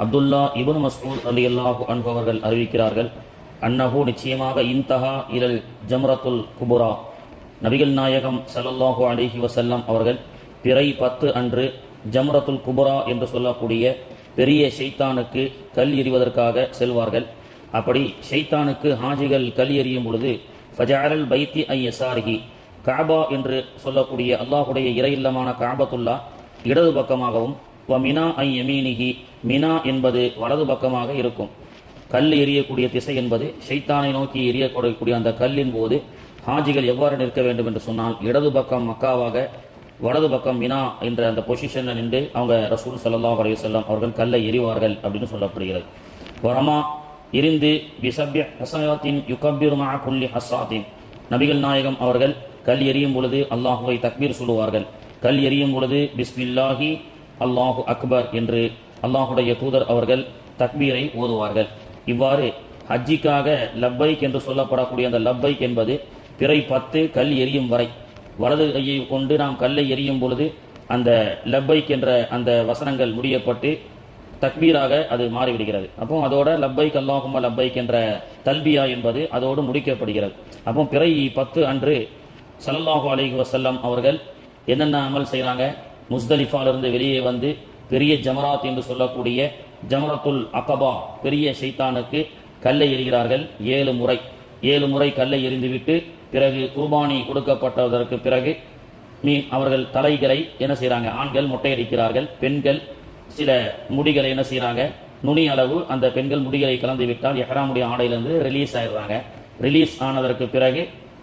அப்துல்லா இப்னு மஸ்ஊத் ரலியல்லாஹு அன்ஹு அவர்கள் அறிவிக்கிறார்கள், அன்னஹு நிச்சயமாக இன்தஹா இலல் ஜம்ரத்துல் குபுரா, நபிகள் நாயகம் ஸல்லல்லாஹு அலைஹி வஸல்லம் அவர்கள் பிறை 10 அன்று ஜம்ரத்துல் குபுரா என்று சொல்லக்கூடிய பெரிய ஷைத்தானுக்கு கல் எறிவதற்காக செல்வார்கள். அப்படி ஷைத்தானுக்கு ஹாஜிகள் கல் எறியும் பொழுது ஃபஜஅலல் பைத்தி ஐ யஸாரிஹி, காபா என்று சொல்லக்கூடிய அல்லாஹுடைய இறை இல்லமான காபத்துல்லா இடது பக்கமாகவும், வ மினா ஐ யமீனிஹி, மினா என்பது வலது பக்கமாக இருக்கும். கல் எறியக்கூடிய திசை என்பது ஷைத்தானை நோக்கி எறியக்கூடிய அந்த கல்லின் போது ஹாஜிகள் எவ்வாறு நிற்க வேண்டும் என்று சொன்னால், இடது பக்கம் மக்காவாக, வலது பக்கம் மினா என்ற அந்த பொசிஷனில் நின்று அவங்க ரசூல் ஸல்லல்லாஹு அலைஹி வஸல்லம் அவர்கள் கல்லை எறிவார்கள் அப்படின்னு சொல்லப்படுகிறது. வரமா இருந்து பிஸப்ய ஹஸாத்தின் யுகப்பிரு மஅ குல்லி ஹஸாத்தின், நபிகள் நாயகம் அவர்கள் கல் எறியும் பொழுது அல்லாஹுவை தக்பீர் சொல்லுவார்கள். கல் எறியும் பொழுது பிஸ்மில்லாஹி அல்லாஹு அக்பர் என்று அல்லாஹுடைய தூதர் அவர்கள் தக்பீரை ஓதுவார்கள். இவ்வாறு ஹஜ்ஜிக்காக லப்பைக் என்று சொல்லப்படக்கூடிய அந்த லப்பைக் என்பது பிறை 10 கல் எறியும் வரை, வலது கையை கொண்டு நாம் கல்லை எறியும் பொழுது அந்த லப்பைக் என்ற அந்த வசனங்கள் முடியப்பட்டு தக்பீராக அது மாறிவிடுகிறது. அப்போ அதோட லப்பைக் அல்லாஹும்ம லப்பைக் என்ற தல்பியா என்பது அதோடு முடிக்கப்படுகிறது. அப்போ பிறை 10 அன்று ஸல்லல்லாஹு அலைஹி வஸல்லம் அவர்கள் என்னென்ன அமல் செய்கிறாங்க, முஸ்தலிஃபாலிருந்து வெளியே வந்து பெரிய ஜமராத் என்று சொல்லக்கூடிய ஜமரத்துல் அகபா பெரிய ஷைத்தானுக்கு கல்லை எறிகிறார்கள் 7 முறை கல்லை எறிந்துவிட்டு பிறகு குர்பானி கொடுக்கப்பட்டதற்கு பிறகு அவர்கள் தலைகளை என்ன செய்கிறாங்க, ஆண்கள் மொட்டையடிக்கிறார்கள், பெண்கள் சில முடிகளை என்ன செய்கிறாங்க, நுனி அளவு அந்த பெண்கள் முடிகளை கலந்து விட்டால் எஹ்ராமுடைய ஆடையிலிருந்து ரிலீஸ் ஆயிடுறாங்க. ரிலீஸ் ஆனதற்கு பிறகு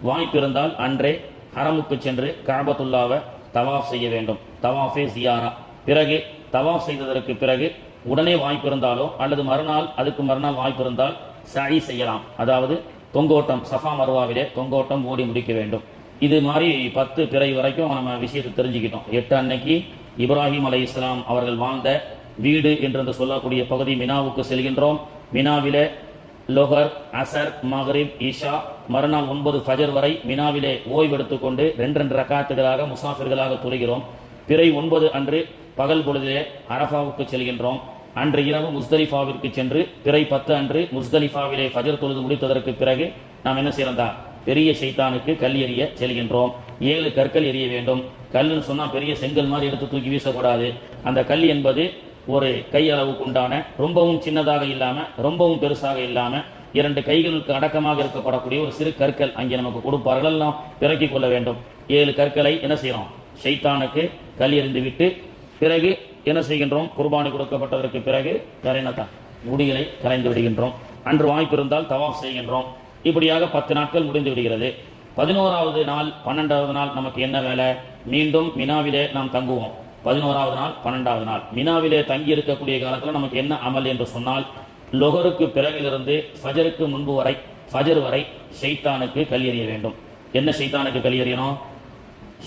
வாய்ப்பு இருந்தால் அன்றே ஹரமுக்கு சென்று காபத்துல்லாவை தவாஃப் செய்ய வேண்டும், தவாஃபே ஜியாரா. பிறகு தவாஃப் செய்ததற்கு பிறகு உடனே வாய்ப்பு இருந்தாலோ அல்லது அதுக்கு மறுநாள் வாய்ப்பு இருந்தால் சஇ செய்யலாம். அதாவது தொங்கோட்டம், சஃபா மருவாவிலே தொங்கோட்டம் ஓடி முடிக்க வேண்டும். இது மாதிரி 10 பிறை வரைக்கும் நம்ம விஷயத்தை தெரிஞ்சுக்கிட்டோம். 8 அன்னைக்கு இப்ராஹிம் அலைஹிஸ்ஸலாம் அவர்கள் வாழ்ந்த வீடு என்று சொல்லக்கூடிய பகுதி மினாவுக்கு செல்கின்றோம். மினாவிலே லொஹர், அசர், மக்ரிப், இஷா, மறுநாள் 9 ஃபஜர் வரை மினாவிலே ஓய்வெடுத்துக் கொண்டு 2 ரக்காத்துகளாக முசாஃபிர்களாக தொழுகிறோம். பிறை 9 அன்று பகல் பொழுதிலே அரஃபாவுக்கு செல்கின்றோம். அன்று இரவு முஸ்தலிஃபாவிற்கு சென்று பிறை 10 அன்று முஸ்தலிஃபாவிலே ஃபஜர் தொழுது முடித்ததற்கு பிறகு நாம் என்ன செய்யறதா, பெரிய ஷைத்தானுக்கு கல் எறிய செல்கின்றோம். 7 கற்கள் எறிய வேண்டும். கல்லுன்னு சொன்னா பெரிய செங்கல் மாதிரி எடுத்து தூக்கி வீசக்கூடாது. அந்த கல் என்பது ஒரு கை அளவுக்கு உண்டான, ரொம்பவும் சின்னதாக இல்லாம ரொம்பவும் பெருசாக இல்லாம 2 கைகளுக்கு அடக்கமாக இருக்கப்படக்கூடிய ஒரு சிறு கற்கள் அங்கே நமக்கு கொடுப்பார்கள். எல்லாம் பிறக்கிக் கொள்ள வேண்டும். 7 கற்களை என்ன செய்யறோம், ஷைத்தானுக்கு கல் எறிந்து விட்டு பிறகு என்ன செய்கின்றோம், குர்பானி கொடுக்கப்பட்டதற்கு பிறகு கரைனத்தான் முடிகளை கரைந்து விடுகின்றோம். அன்று வாய்ப்பு இருந்தால் தவாஃப் செய்கின்றோம். இப்படியாக 10 நாட்கள் முடிந்து விடுகிறது. 11வது நாள் 12வது நாள் நமக்கு என்ன வேலை, மீண்டும் மினாவிலே நாம் தங்குவோம். 11வது நாள் 12வது நாள் மினாவிலே தங்கி இருக்கக்கூடிய காலத்தில் நமக்கு என்ன அமல் என்று சொன்னால், லொஹருக்கு பிறகிலிருந்து ஃபஜருக்கு முன்பு வரை, ஃபஜர் வரை ஷைத்தானுக்கு கல் எறிய வேண்டும். என்ன ஷைத்தானுக்கு கல் எறியணும்,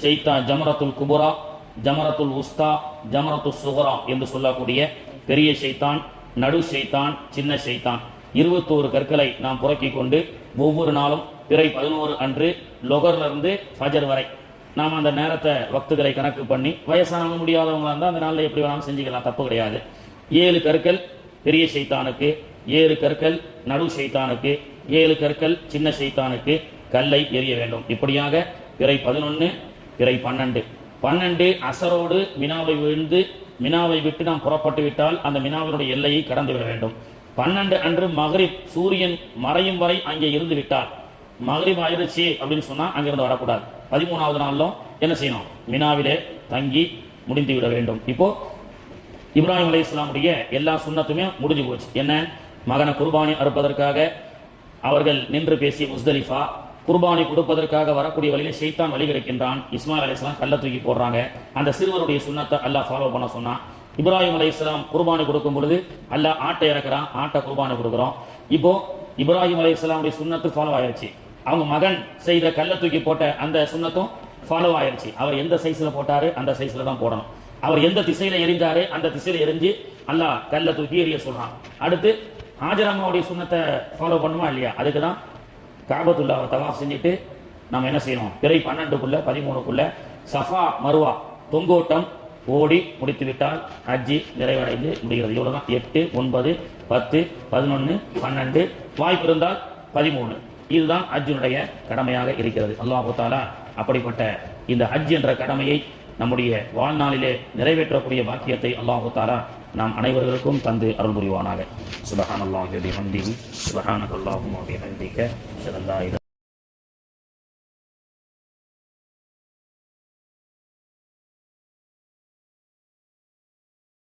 ஷைத்தான் ஜமரத்துல் குபுரா, ஜமரத்துல் உஸ்தா, ஜமரத்துல் சுகரா என்று சொல்லக்கூடிய பெரிய ஷைத்தான், நடு ஷைத்தான், சின்ன ஷைத்தான் 21 கற்களை நாம் புறக்கிக் கொண்டு ஒவ்வொரு நாளும் பிறை 11 அன்று லொஹர்ல இருந்து ஃபஜர் வரை நாம் அந்த நேரத்தை வக்துகளை கணக்கு பண்ணி, வயசானவங்க முடியாதவங்களா இருந்தால் அந்த நாளில் எப்படி வேணாலும் செஞ்சுக்கலாம், தப்பு கிடையாது. 7 கற்கள் பெரிய ஷைத்தானுக்கு, 7 கற்கள் நடு ஷைத்தானுக்கு, 7 கற்கள் சின்ன ஷைத்தானுக்கு கல்லை எறிய வேண்டும். இப்படியாக பிறை 11, பிறை 12 அசரோடு மினாவை விட்டு நாம் புறப்பட்டு விட்டால் அந்த மினாவினுடைய எல்லையை கடந்து விட வேண்டும். 12 அன்று மக்ரிப் சூரியன் மறையும் வரை அங்கே இருந்து விட்டால், மக்ரிப் ஆயிடுச்சு அப்படின்னு சொன்னா அங்கிருந்து வரக்கூடாது. 13வது நாளிலும் என்ன செய்யணும், மினாவிலே தங்கி முடிந்து விட வேண்டும். இப்போ இப்ராஹிம் அலைஹிஸ்ஸலாமுடைய எல்லா சுன்னத்துமே முடிஞ்சு போச்சு. என்ன, மகனை குர்பானி அறுப்பதற்காக அவர்கள் நின்று பேசிய முஸ்தலிஃபா, குர்பானி கொடுப்பதற்காக வரக்கூடிய வழியில ஷைத்தான் வழி கிடைக்கின்றான். இஸ்மாயில் அலைஹிஸ்ஸலாம் கல்லை தூக்கி போடுறாங்க. அந்த சிறுவருடைய சுன்னத்தை அல்லாஹ் ஃபாலோ பண்ண சொன்னான். இப்ராஹிம் அலைஹிஸ்ஸலாம் குர்பானி கொடுக்கும் பொழுது அல்லாஹ் ஆட்டை இறக்குறான், ஆட்டை குர்பானி கொடுக்குறோம். இப்போ இப்ராஹிம் அலைஹிஸ்ஸலாமுடைய சுன்னத்து ஃபாலோ ஆயிடுச்சு. அவங்க மகன் செய்த கல்லை தூக்கி போட்ட அந்த சுன்னத்தும் ஃபாலோ ஆயிடுச்சு. அவர் எந்த சைஸ்ல போட்டாரு அந்த சைஸ்ல தான் போடணும். அவர் எந்த திசையில எரிந்தாரு அந்த திசையில எரிஞ்சு அல்லாஹ் கல்லை தூக்கி எறிய சொல்றான். அடுத்து ஹாஜராமாவுடைய சுன்னத்தை ஃபாலோ பண்ணுமா இல்லையா, அதுக்கு தான் காபத்துல்லாவை தவாஃப் செஞ்சுட்டு நம்ம என்ன செய்யணும், பிறை 12க்குள்ள 13க்குள்ள சஃபா மருவா தொங்கோட்டம் ஓடி முடித்துவிட்டால் ஹஜ்ஜி நிறைவடைந்து முடிகிறது. இவ்வளவுதான். 8, 9, 10, 11, 12, வாய்ப்பு இருந்தால் 13. இதுதான் ஹஜ்ஜினுடைய கடமையாக இருக்கிறது. அல்லாஹ் தஆலா அப்படிப்பட்ட இந்த ஹஜ் என்ற கடமையை நம்முடைய வாழ்நாளிலே நிறைவேற்றக்கூடிய பாக்கியத்தை அல்லாஹ் தஆலா நாம் அனைவர்களுக்கும் தந்து அருள் புரிவானாக. சுப்ஹானல்லாஹி வ பிஹம்திஹி சுப்ஹானக்கல்லாஹும்ம வ பிஹம்திக அஷ்ஹது அல்லா இலாஹா